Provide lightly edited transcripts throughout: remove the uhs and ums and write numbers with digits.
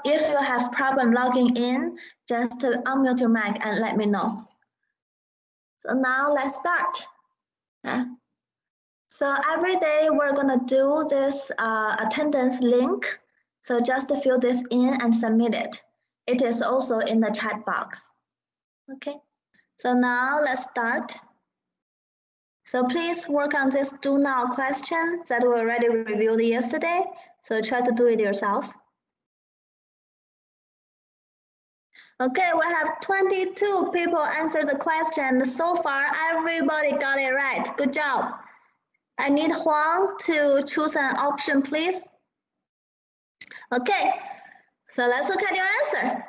if you have problem logging in, just unmute your mic and let me know. So now let's start. So every day we're gonna do this attendance link. So just fill this in and submit it. It is also in the chat box. Okay, so now let's start. So please work on this do now question that we already reviewed yesterday. So try to do it yourself. Okay, we have 22 people answer the question. So far, everybody got it right. Good job. I need Huang to choose an option, please. Okay, so let's look at your answer.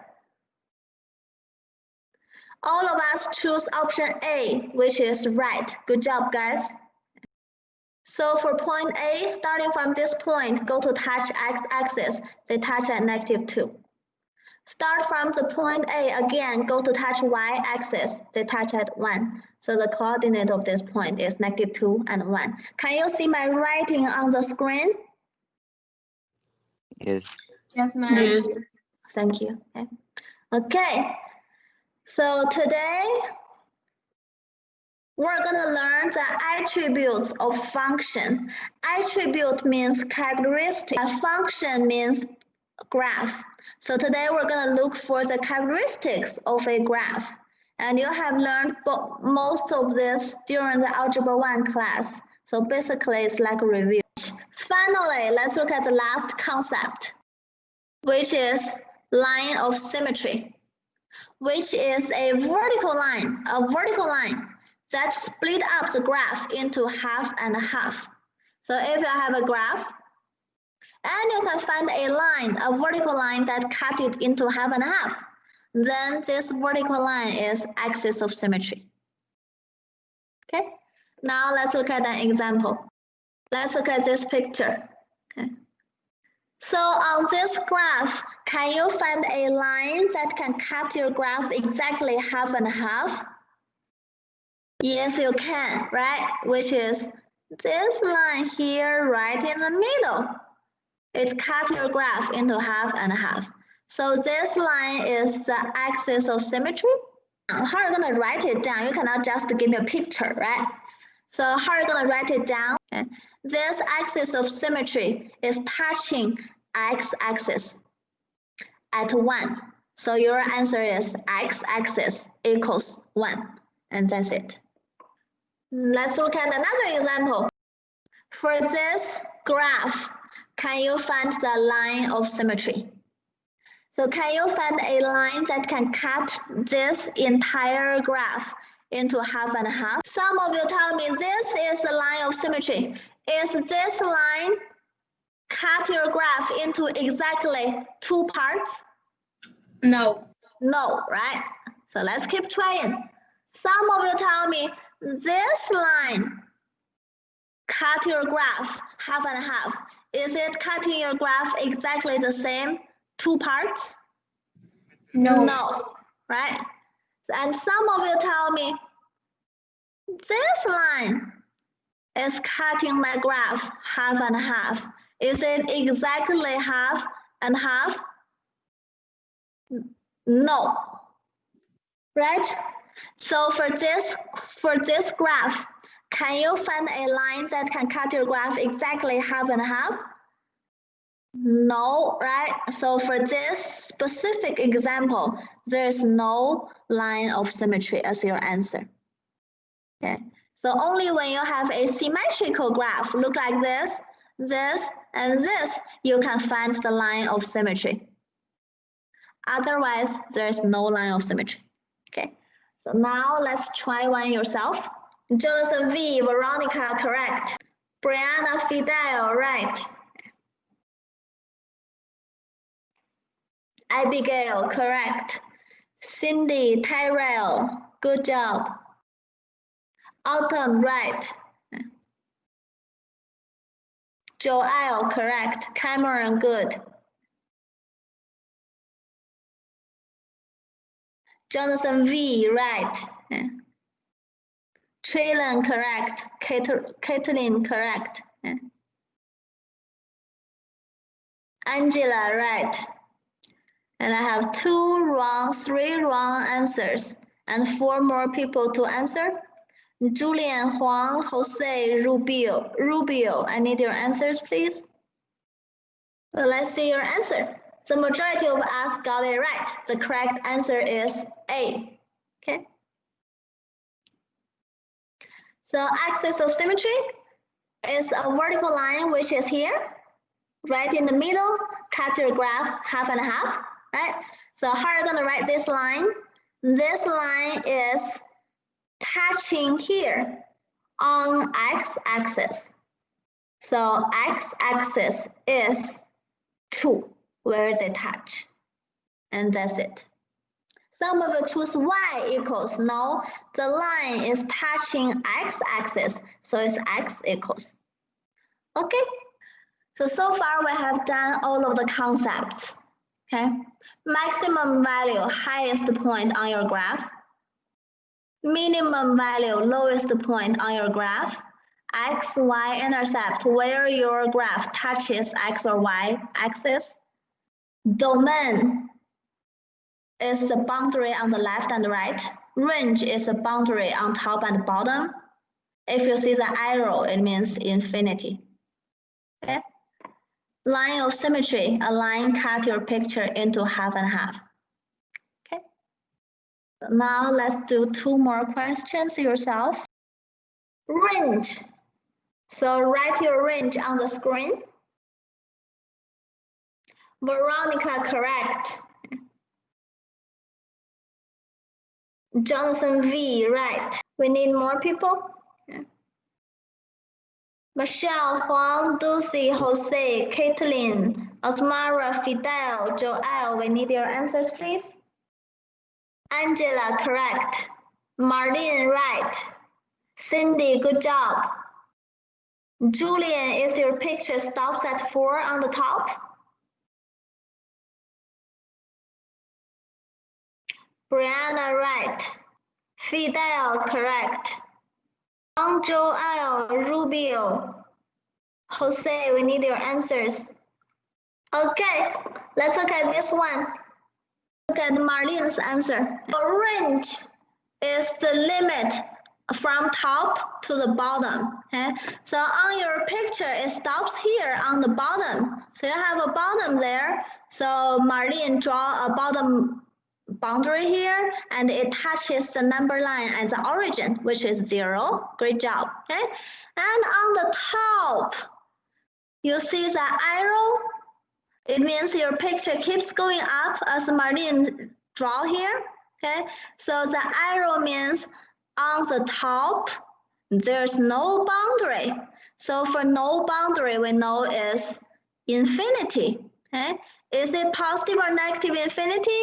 All of us choose option A, which is right. Good job, guys. So for point A, starting from this point, go to touch x-axis. They touch at -2. Start from the point A again, go to touch y-axis. They touch at 1. So the coordinate of this point is -2 and 1. Can you see my writing on the screen? Yes. Yes, ma'am. Yes. Thank you. Okay. So today, we're going to learn the attributes of function. Attribute means characteristic. A function means graph. So today we're going to look for the characteristics of a graph. And you have learned most of this during the Algebra 1 class. So basically it's like a review. Finally, let's look at the last concept, which is line of symmetry, which is a vertical line that split up the graph into half and half. So if you have a graph, and you can find a line, a vertical line that cut it into half and half, then this vertical line is axis of symmetry. Okay, now let's look at an example. Let's look at this picture. Okay. So on this graph, can you find a line that can cut your graph exactly half and half? Yes, you can, right? Which is this line here right in the middle. It cuts your graph into half and half. So this line is the axis of symmetry. How are you going to write it down? You cannot just give me a picture, right? So how are you going to write it down? Okay. This axis of symmetry is touching x-axis at 1. So your answer is x-axis equals 1. And that's it. Let's look at another example. For this graph, can you find the line of symmetry? So can you find a line that can cut this entire graph into half and half? Some of you tell me this is a line of symmetry. Is this line cut your graph into exactly 2 parts? No. No, right? So let's keep trying. Some of you tell me this line cut your graph half and half. Is it cutting your graph exactly the same 2 parts? No. No, right? And some of you tell me this line is cutting my graph half and half. Is it exactly half and half? No, right? So for this graph, can you find a line that can cut your graph exactly half and half? No, right? So for this specific example, there is no line of symmetry as your answer. Okay, so only when you have a symmetrical graph, look like this, and this, you can find the line of symmetry. Otherwise, there is no line of symmetry. Okay, so now let's try one yourself. Jonathan V, Veronica, correct. Brianna Fidel, right. Abigail, correct. Cindy, Tyrell, good job. Autumn, right. Joel, correct. Cameron, good. Jonathan V, right. Traylon, correct. Caitlin, correct. Angela, right. And I have 2 wrong, 3 wrong answers, and 4 more people to answer. Julian, Huang, Jose, Rubio. I need your answers, please. Well, let's see your answer. The majority of us got it right. The correct answer is A. Okay. So axis of symmetry is a vertical line which is here, right in the middle. Cut your graph half and half, right? So how are you going to write this line? This line is touching here on x-axis. So x-axis is 2, where they touch. And that's it. Some of you choose y equals. No, the line is touching x-axis, so it's x equals. Okay, so far we have done all of the concepts. Okay, maximum value, highest point on your graph. Minimum value, lowest point on your graph. X, Y intercept, where your graph touches X or Y axis. Domain is the boundary on the left and right. Range is the boundary on top and bottom. If you see the arrow, it means infinity. Okay. Line of symmetry, a line cut your picture into half and half. Okay. So now let's do 2 more questions yourself. Range. So write your range on the screen. Veronica, correct. Jonathan V, right. We need more people. Yeah. Michelle, Huang, Dulcie, Jose, Caitlin, Osmara, Fidel, Joel, we need your answers, please. Angela, correct. Marlene, right. Cindy, good job. Julian, is your picture stops at 4 on the top? Brianna, right. Fidel, correct. Joel, Rubio. Jose, we need your answers. Okay, let's look at this one. Look at Marlene's answer. The range is the limit from top to the bottom. Okay, so on your picture, it stops here on the bottom. So you have a bottom there. So Marlene draw a bottom boundary here, and it touches the number line at the origin, which is 0. Great job. Okay, and on the top, you see the arrow. It means your picture keeps going up as Marlene draw here. Okay, so the arrow means on the top, there's no boundary. So for no boundary, we know is infinity. Okay, is it positive or negative infinity?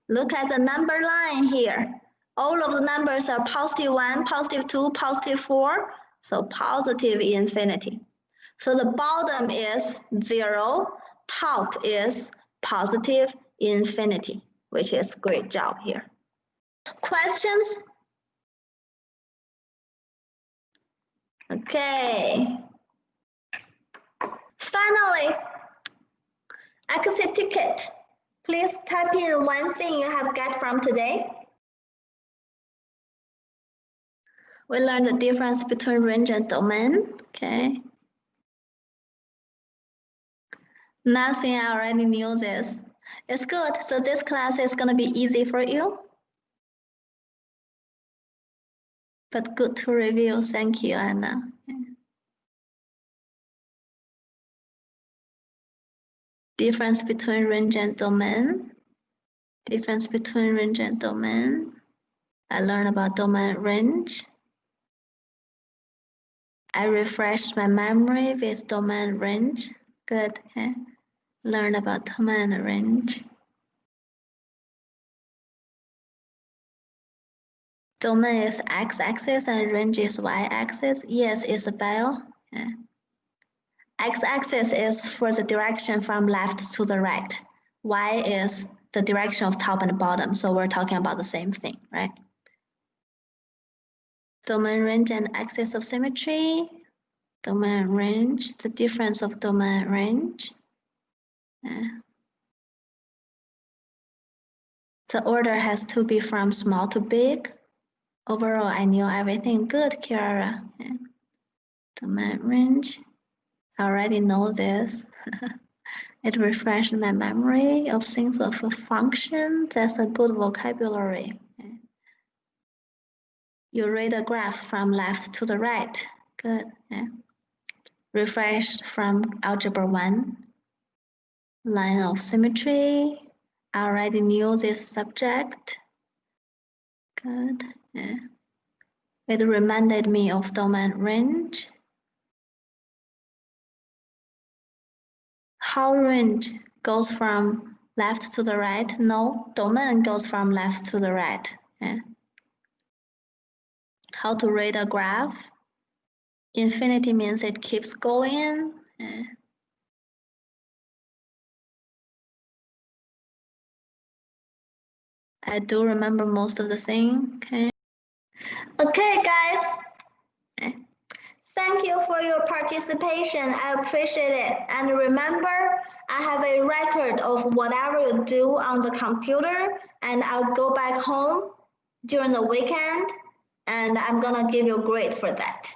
Look at the number line here. All of the numbers are +1, +2, +4, so positive infinity. So the bottom is 0, top is positive infinity, which is great job here. Questions? Okay. Finally, exit ticket. Please type in one thing you have got from today. We learned the difference between range and domain. Okay. Nothing I already knew this. It's good. So this class is going to be easy for you. But good to review. Thank you, Anna. Difference between range and domain. Difference between range and domain. I learned about domain range. I refreshed my memory with domain range. Good. Okay. Learn about domain range. Domain is x-axis and range is y-axis. Yes, Isabel. Yeah. X-axis is for the direction from left to the right. Y is the direction of top and bottom. So we're talking about the same thing, right? Domain range and axis of symmetry. Domain range, the difference of domain range. The order has to be from small to big. Overall, I knew everything. Good, Kiara. Yeah. Domain range. I already know this. It refreshed my memory of things of a function. That's a good vocabulary. Yeah. You read a graph from left to the right. Good. Yeah. Refreshed from Algebra 1. Line of symmetry. I already knew this subject. Good. Yeah. It reminded me of domain range. How range goes from left to the right? No, domain goes from left to the right. Yeah. How to read a graph? Infinity means it keeps going. Yeah. I do remember most of the thing. Okay. Okay, guys. Okay. Thank you for your participation. I appreciate it. And remember, I have a record of whatever you do on the computer, and I'll go back home during the weekend, and I'm gonna give you a grade for that.